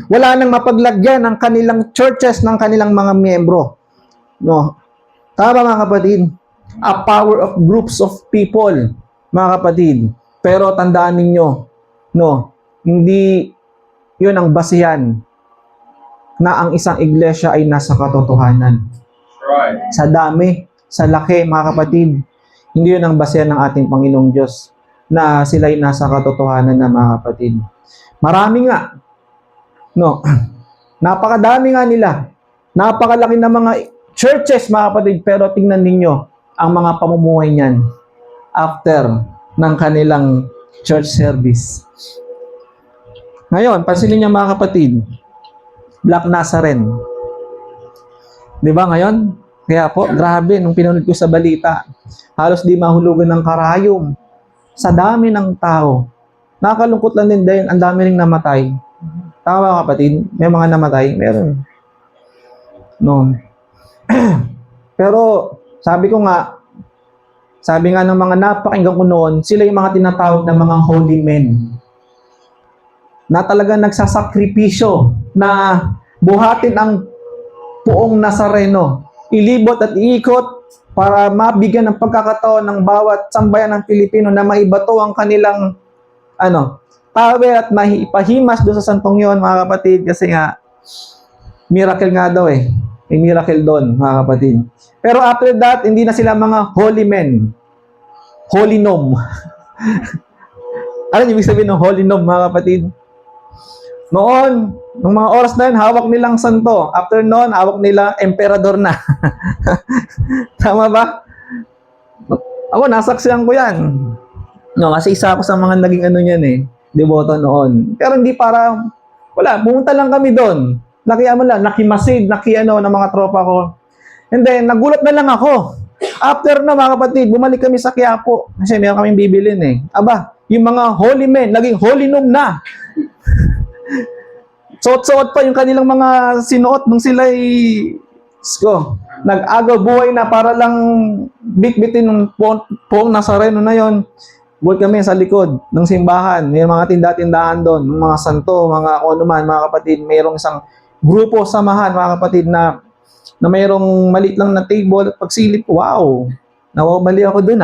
wala nang mapaglagyan ng kanilang churches ng kanilang mga miyembro. No. Tama, mga kapatid? A power of groups of people, mga kapatid. Pero tandaan ninyo, no, hindi yun ang basihan na ang isang iglesia ay nasa katotohanan. Right. Sa dami, sa laki, mga kapatid, hindi yun ang basihan ng ating Panginoong Diyos na sila ay nasa katotohanan na, mga kapatid. Marami nga, no, napakadami nga nila, napakalaki na mga churches, mga kapatid, pero tingnan ninyo ang mga pamumuhay niyan after ng kanilang church service. Ngayon, pansinin niyo, mga kapatid, Black Nazarene. Di ba ngayon? Kaya po, grabe, nung pinunod ko sa balita, halos di mahulugan ng karayom sa dami ng tao. Nakakalungkot lang din dahil ang dami ring namatay. Tama ba, kapatid? May mga namatay? Meron. No. Pero, sabi nga ng mga napakinggan ko noon, sila yung mga tinatawag na mga holy men. Na talagang nagsasakripisyo na buhatin ang puong Nazareno. Ilibot at iikot para mabigyan ng pagkakataon ng bawat sambayan ng Pilipino na maibato ang kanilang tawe at maipahimas doon sa santong yon, mga kapatid, kasi nga miracle nga daw eh. May miracle doon, mga kapatid. Pero after that, hindi na sila mga holy men. Holy nom. Ano yung ibig sabihin ng holy nom, mga kapatid? Noon, nung mga oras na yun, hawak nilang santo. After noon, hawak nila emperador na. Tama ba? Ako, nasaksihan ko yan. No, kasi isa ako sa mga naging deboto noon. Pero hindi para, wala, pumunta lang kami doon. Nakimasid, ng mga tropa ko. And then, nagulat na lang ako. After na, mga kapatid, bumalik kami sa Quiapo. Kasi meron kaming bibilin eh. Aba, yung mga holy men, naging holy nom na. Suot-suot pa yung kanilang mga sinuot nung sila'y nag-agaw buhay na para lang bitbitin ng poong Nazareno na yon. Buhat kami sa likod ng simbahan. May mga tinda-tindahan doon, mga santo, mga onuman, mga kapatid. Mayroong isang grupo, samahan, mga kapatid, na mayroong maliit lang na table at pagsilip. Wow! Nawawali ako doon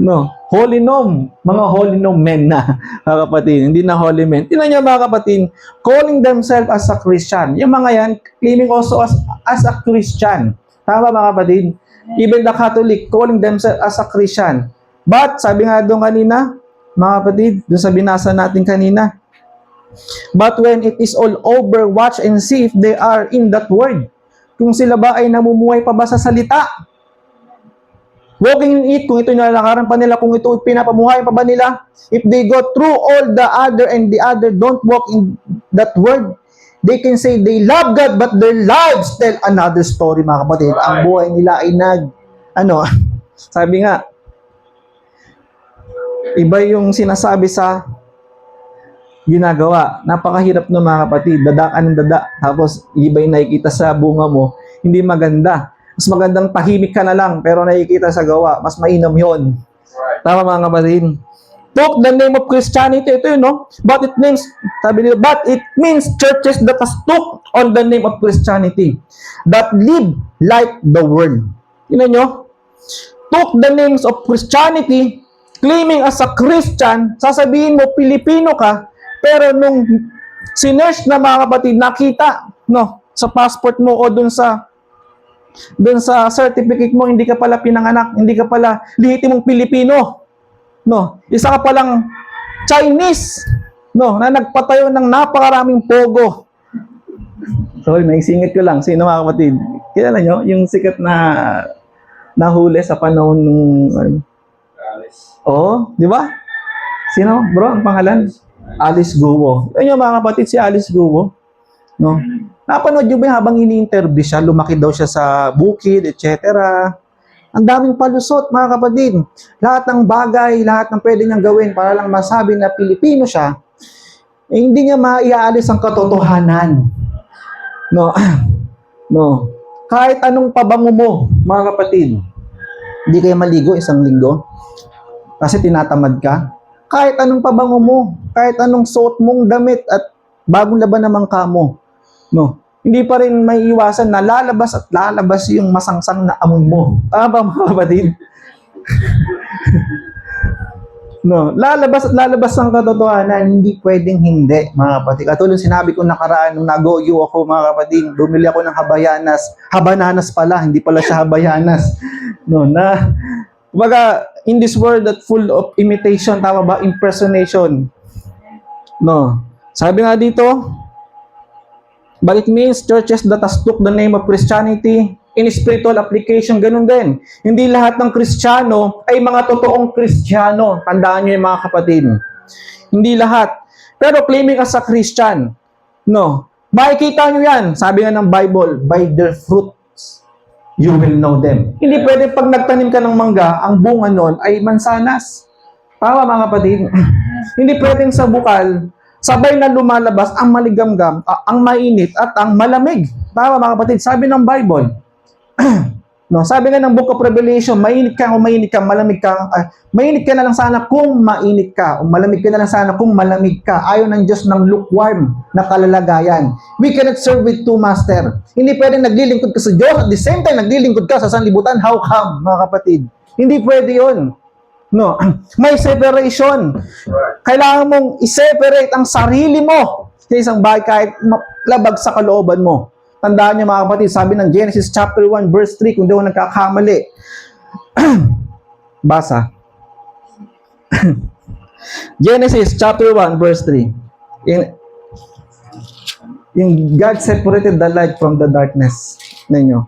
No, holy nom, mga holy nom men na, mga kapatid, hindi na holy men. Tingnan niyo, mga kapatid, calling themselves as a Christian. Yung mga yan, claiming also as a Christian. Tama, mga kapatid? Even the Catholic, calling themselves as a Christian. But, sabi nga doon kanina, mga kapatid, doon sa binasa natin kanina, but when it is all over, watch and see if they are in that word. Kung sila ba ay namumuhay pa ba sa salita? Walking in it, kung ito nilalakaran pa nila, kung ito pinapamuhay pa ba nila, if they go through all the other and the other don't walk in that word, They can say they love God, but their lives tell another story, mga kapatid. Ang buhay nila ay sabi nga, iba yung sinasabi sa ginagawa. Napakahirap no, mga kapatid. Dada ka ng dada. Tapos, iba yung nakikita sa bunga mo. Hindi maganda. Mas magandang tahimik ka na lang, pero nakikita sa gawa. Mas mainam yon. Tama, mga kapatid. Took the name of Christianity. Ito yun, no? But it means churches that has took on the name of Christianity. That live like the world. Tingnan nyo? Took the names of Christianity, claiming as a Christian, sasabihin mo, Pilipino ka, pero nung sinerge na, mga kapatid, nakita, no, sa passport mo o dun sa certificate mo, hindi ka pala pinanganak, hindi ka pala lehitimong Pilipino. No, isa ka palang Chinese, no, na nagpatayo ng napakaraming pogo. Sorry, naisingit ko lang. Sino, mga kapatid? Kilala nyo? Yung sikat na nahuli sa panahon nung Alice. oh, di ba? Sino, bro? Ang pangalan? Alice Guo. Ayun yung, mga kapatid, si Alice Guo. No? Napanood nyo ba habang ini-interview siya, lumaki daw siya sa bukid, etc. Ang daming palusot, mga kapatid. Lahat ng bagay, lahat ng pwede niyang gawin para lang masabi na Pilipino siya, eh, hindi niya maiaalis ang katotohanan. No. No. Kahit anong pabango mo, mga kapatid, hindi kayo maligo isang linggo kasi tinatamad ka. Kahit anong pabango mo, kahit anong suot mong damit at bagong laban naman ka mo, no, hindi pa rin may iwasan na lalabas at lalabas yung masangsang na amoy mo. Tama ba, mga kapatid? No, lalabas at lalabas ang katotohanan, hindi pwedeng hindi, mga kapatid. Katulad sinabi ko nakaraan, nung nag-OU ako, mga kapatid, bumili ako ng habananas pala, hindi pala siya habayanas. No, kumbaga, in this world that full of imitation, tama ba? Impersonation. No. Sabi nga dito, but it means churches that has took the name of Christianity in spiritual application, ganun din. Hindi lahat ng Kristiyano ay mga totoong Kristiyano. Tandaan nyo yung, mga kapatid. Hindi lahat. Pero claiming as a Christian, no. Makikita nyo yan. Sabi nga ng Bible, by their fruits, you will know them. Hindi pwede pag nagtanim ka ng mangga, ang bunga nun ay mansanas. Tama, mga kapatid. Hindi pwedeng sa bukal, sabay na lumalabas ang maligamgam, ang mainit at ang malamig. Tama, mga kapatid. Sabi ng Bible, no, sabi nga ng Book of Revelation, mainit ka o mainit ka, malamig ka. Mainit ka na lang sana kung mainit ka, o malamig ka na lang sana kung malamig ka. Ayaw ng Diyos ng lukewarm na kalalagayan. We cannot serve with two master. Hindi pwedeng naglilingkod ka sa Diyos at the same time naglilingkod ka sa sanlibutan. How come, mga kapatid? Hindi pwede yun. No, may separation. Kailangan mong i-separate ang sarili mo sa isang bagay kahit labag sa kalooban mo. Tandaan niyo, mga kapatid, sabi ng Genesis chapter 1 verse 3, kung di ako nagkakamali. Basa. Genesis chapter 1 verse 3. Yung God separated the light from the darkness. Ninyo.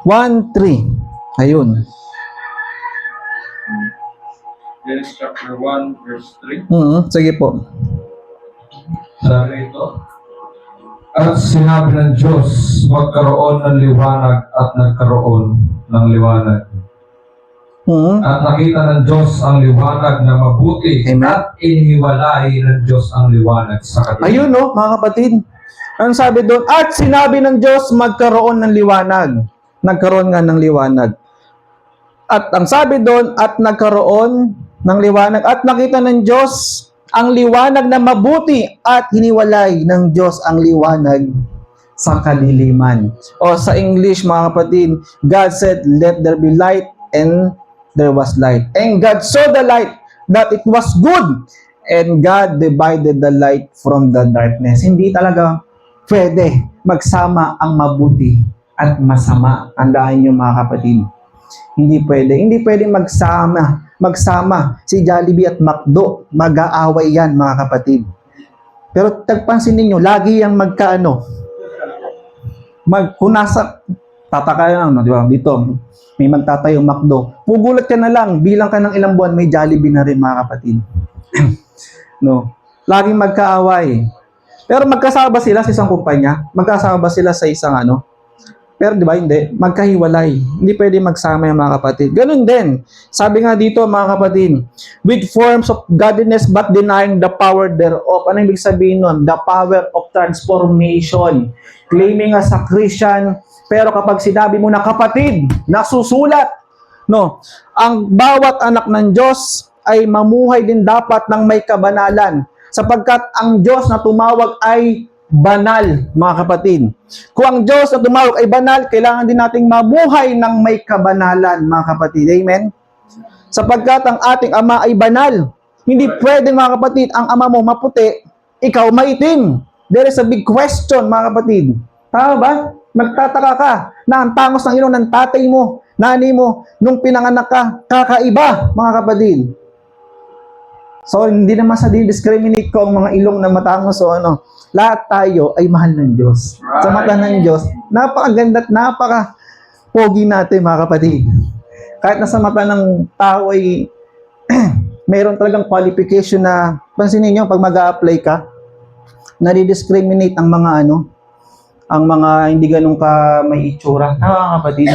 1:3. Ayun. Genesis chapter 1, verse 3. Sige po. Sabi ito, at sinabi ng Diyos, magkaroon ng liwanag at nagkaroon ng liwanag. At nakita ng Diyos ang liwanag na mabuti. Amen. At iniwalay ng Diyos ang liwanag sa kanila. Ayun, no, mga kapatid. Anong sabi doon? At sinabi ng Diyos, magkaroon ng liwanag. Nagkaroon nga ng liwanag. At ang sabi doon, at nagkaroon ng liwanag. At nakita ng Diyos ang liwanag na mabuti at hiniwalay ng Diyos ang liwanag sa kadiliman. O sa English, mga kapatid, God said, let there be light, and there was light. And God saw the light, that it was good, and God divided the light from the darkness. Hindi talaga pwede magsama ang mabuti at masama. Tandaan niyo, mga kapatid. Hindi pwede magsama si Jollibee at McDo. Mag-aaway yan, mga kapatid. Pero tagpansin ninyo, lagi yang kung nasa, tataka lang, no, di ba? Dito, may magtatayo McDo. Pugulat ka na lang, bilang ka ng ilang buwan, may Jollibee na rin, mga kapatid. No? Laging magkaaway. Pero magkasama sila sa isang kumpanya? Magkasama sila sa isang ano? Pero di ba hindi? Magkahiwalay. Hindi pwede magsama yung mga kapatid. Ganun din. Sabi nga dito mga kapatid, with forms of godliness but denying the power thereof. Ano ibig sabihin nun? The power of transformation. Claiming as a Christian, pero kapag sinabi mo na kapatid, nasusulat. No, ang bawat anak ng Diyos ay mamuhay din dapat ng may kabanalan. Sapagkat ang Diyos na tumawag ay banal, mga kapatid. Kung ang Diyos na tumawag ay banal, kailangan din nating mamuhay ng may kabanalan, mga kapatid. Amen? Sapagkat ang ating Ama ay banal. Hindi pwede, mga kapatid, ang ama mo maputi, ikaw maitim. There is a big question, mga kapatid. Tama ba? Magtataka ka na ang tangos ng ilong ng tatay mo, nanay mo, nung pinanganak ka, kakaiba, mga kapatid. So, hindi naman sa discriminate ko ang mga ilong na matangos o ano. Lahat tayo ay mahal ng Diyos. Sa mata ng Diyos, napakaganda at napaka-pogi natin, mga kapatid. Kahit nasa mata ng tao ay mayroon talagang qualification na, pansinin nyo, pag mag-a-apply ka, nadi-discriminate ang mga ano, ang mga hindi ganun ka may itsura. Mga kapatid,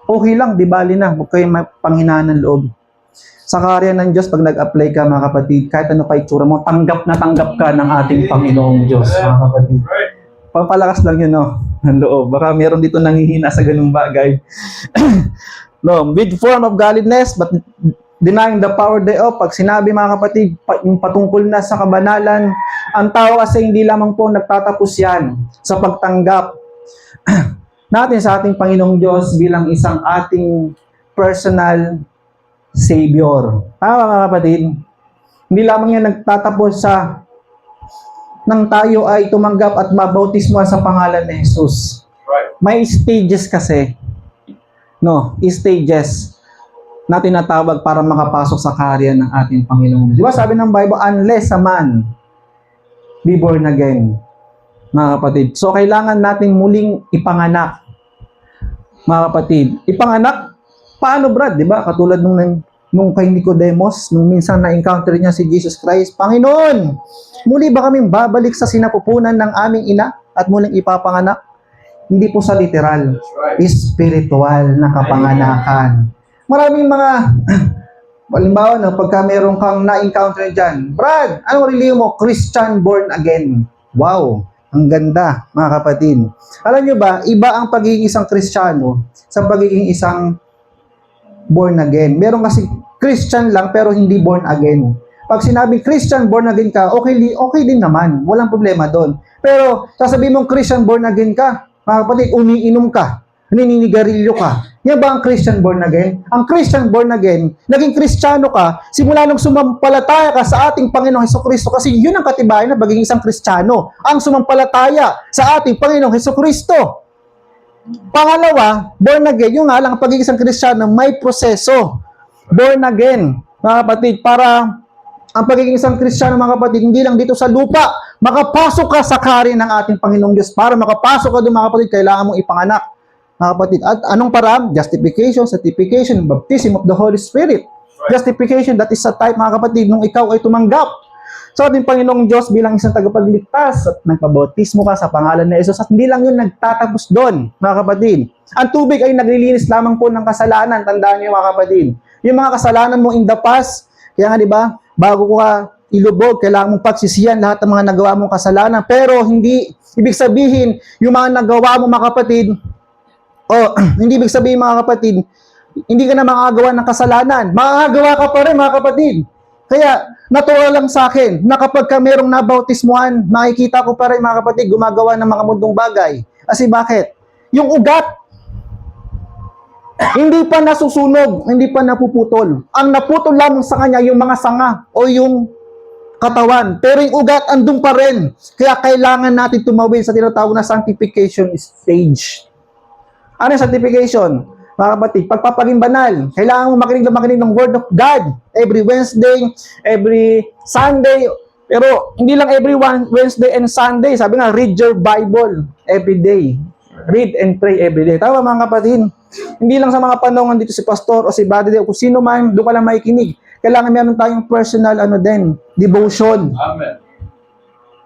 okay lang, di bali na, huwag kayong panghinaan ng loob. Sa karya ng Diyos, pag nag-apply ka, mga kapatid, kahit ano pa itsura mo, tanggap na tanggap ka ng ating Panginoong Diyos, mga kapatid. Pampalakas lang yun, no? Ng loob. Baka meron dito nanghihina sa ganung bagay. No, with form of godliness, but denying the power thereof. Pag sinabi, mga kapatid, yung patungkol na sa kabanalan, ang tao kasi hindi lamang po nagtatapos yan sa pagtanggap natin sa ating Panginoong Diyos bilang isang ating personal Savior. Tama, mga kapatid? Hindi lamang yan nagtatapos sa nang tayo ay tumanggap at mabautismo sa pangalan ni Jesus. May stages kasi. No, stages na tinatawag para makapasok sa karya ng ating Panginoon. Di ba sabi ng Bible, unless a man be born again, mga kapatid. So, kailangan natin muling ipanganak, mga kapatid. Ipanganak, paano, Brad? Di ba? Katulad nung kay Nicodemus, nung minsan na-encounter niya si Jesus Christ, Panginoon, muli ba kaming babalik sa sinapupunan ng aming ina at muling ipapanganak? Hindi po sa literal, spiritual na kapanganakan. Maraming mga, halimbawa, no, pagka meron kang na-encounter dyan, Brad, anong religion mo? Christian born again. Wow, ang ganda, mga kapatid. Alam nyo ba, iba ang pagiging isang Kristiyano sa pagiging isang born again. Meron kasi Christian lang pero hindi born again. Pag sinabing Christian born again ka, okay din naman. Walang problema doon. Pero sasabihin mong Christian born again ka, mga kapatid, umiinom ka, naninigarilyo ka. Yan ba ang Christian born again? Ang Christian born again, naging Kristiyano ka, simula nung sumampalataya ka sa ating Panginoong Hesukristo. Kasi yun ang katibayan na pagiging isang Kristiyano. Ang sumampalataya sa ating Panginoong Hesukristo. Pangalawa, born again, yung nga lang ang pagiging isang Kristiyano, may proseso. Born again, mga kapatid, para ang pagiging isang Kristiyano, mga kapatid, hindi lang dito sa lupa, makapasok ka sa karya ng ating Panginoong Diyos. Para makapasok ka doon, mga kapatid, kailangan mong ipanganak, mga kapatid. At anong paraan? Justification, sanctification, baptism of the Holy Spirit. Justification, that is a type, mga kapatid, nung ikaw ay tumanggap sa ating Panginoong Diyos bilang isang tagapagligtas at nagpabautismo ka sa pangalan ni Jesus. At hindi lang yun nagtatapos doon, mga kapatid. Ang tubig ay naglilinis lamang po ng kasalanan. Tandaan niyo, mga kapatid. Yung mga kasalanan mo in the past, kaya nga, di ba, bago ka ilubog, kailangan mong pagsisihan lahat ng mga nagawa mong kasalanan. Pero hindi, ibig sabihin, yung mga nagawa mo, mga kapatid, hindi ibig sabihin, mga kapatid, hindi ka na makagawa ng kasalanan. Makagawa ka pa rin, mga kapatid. Kaya, natural lang sa akin na kapag ka merong nabautismuhan, makikita ko pa rin, mga kapatid, gumagawa ng mga mundong bagay. Kasi bakit? Yung ugat, hindi pa nasusunog, hindi pa napuputol. Ang naputol lamang sa kanya, yung mga sanga o yung katawan. Pero yung ugat, andun pa rin. Kaya kailangan natin tumawid sa tinatawag na sanctification stage. Ano yung sanctification? Mga kapatid, pagpapaging banal, kailangan mo makinig ng Word of God every Wednesday, every Sunday, pero hindi lang every Wednesday and Sunday. Sabi nga, read your Bible every day. Read and pray every day. Tama, mga kapatid? Hindi lang sa mga panahon dito si pastor o si Buddy o kung sino man, doon ka lang makikinig. kailangan meron tayong personal devotion. Amen.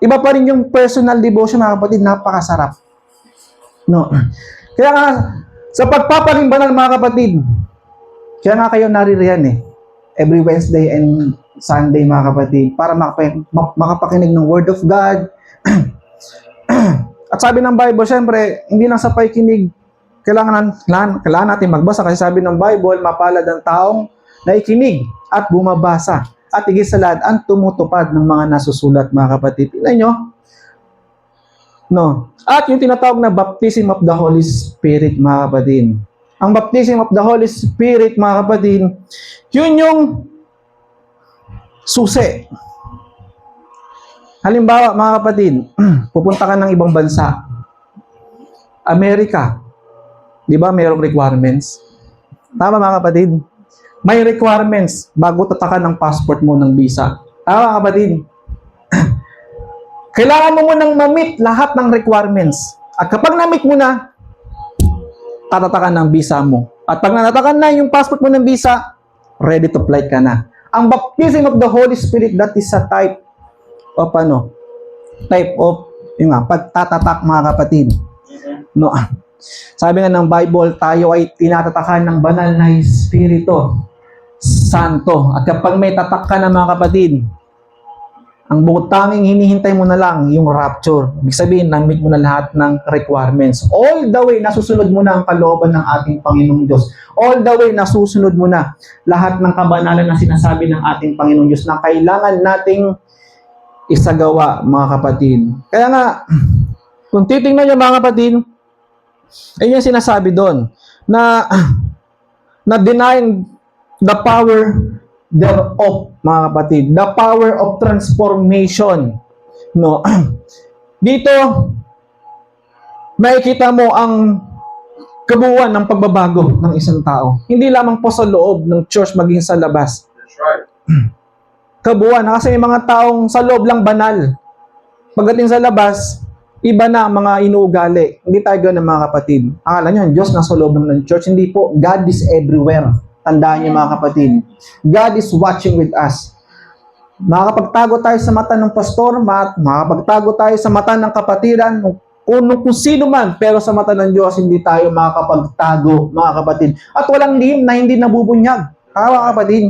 Iba pa rin yung personal devotion, mga kapatid, napakasarap. No. Kaya nga, sa pagpapalimbanan, mga kapatid, kaya nga kayo naririyan every Wednesday and Sunday, mga kapatid, para makapakinig ng Word of God. At sabi ng Bible, syempre, hindi lang sa pakikinig, kailangan natin magbasa kasi sabi ng Bible, mapalad ang taong naikinig at bumabasa at higit sa lahat ang tumutupad ng mga nasusulat, mga kapatid. Tingnan nyo. No. At yung tinatawag na baptism of the Holy Spirit, mga kapatid. Ang baptism of the Holy Spirit, mga kapatid, yun yung susi. Halimbawa, mga kapatid, pupunta ka ng ibang bansa. Amerika. Di ba mayroong requirements? Tama, mga kapatid? May requirements bago tatakan ng passport mo ng visa. Tama, mga kapatid? Kailangan mo munang ma-meet lahat ng requirements. At kapag na-meet mo na, tatatakan ng visa mo. At pag natatakan na yung passport mo ng visa, ready to fly ka na. Ang baptism of the Holy Spirit, that is a type of pagtatatak, mga kapatid. No. Sabi nga ng Bible, tayo ay tinatatakan ng banal na Espiritu Santo. At kapag may tatak ka na, mga kapatid, ang tanging hinihintay mo na lang yung rapture. Ibig sabihin, na-meet mo na lahat ng requirements. All the way, nasusunod mo na ang kalooban ng ating Panginoong Diyos. All the way, nasusunod mo na lahat ng kabanalan na sinasabi ng ating Panginoong Diyos na kailangan nating isagawa, mga kapatid. Kaya nga, kung titingnan nyo, mga kapatid, ayun yung sinasabi doon, na denying the power thereof, mga kapatid. The power of transformation. No? Dito, makikita mo ang kabuuan ng pagbabago ng isang tao. Hindi lamang po sa loob ng church, maging sa labas. That's right. Kabuuan. Kasi may mga taong sa loob lang banal. Pagdating sa labas, iba na ang mga inuugali. Hindi tayo ganun, mga kapatid. Akala nyo, Diyos nasa loob ng church. Hindi po. God is everywhere. Tandaan niyo, mga kapatid. God is watching with us. Makakapagtago tayo sa mata ng pastor, makakapagtago tayo sa mata ng kapatiran, kung sino man, pero sa mata ng Diyos, hindi tayo makakapagtago, mga kapatid. At walang lihim na hindi nabubunyag. Mga kapatid.